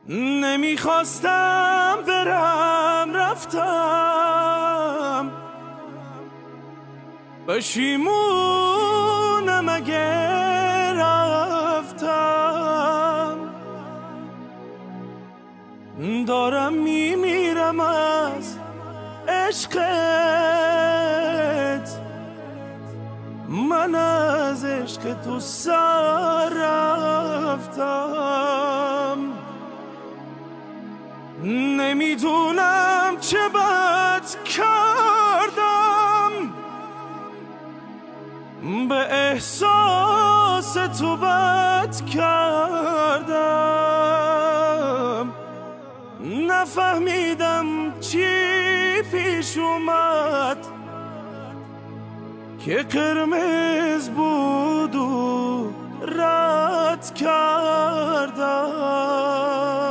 نمیخواستم برم رفتم، پشیمونم اگه رفتم. دارم میمیرم از عشقت، من از عشق تو سر رفتم. نمیدونم چه بد کردم، به احساس تو بد کردم. نفهمیدم چی پیش اومد که قرمز بود و رد کردم.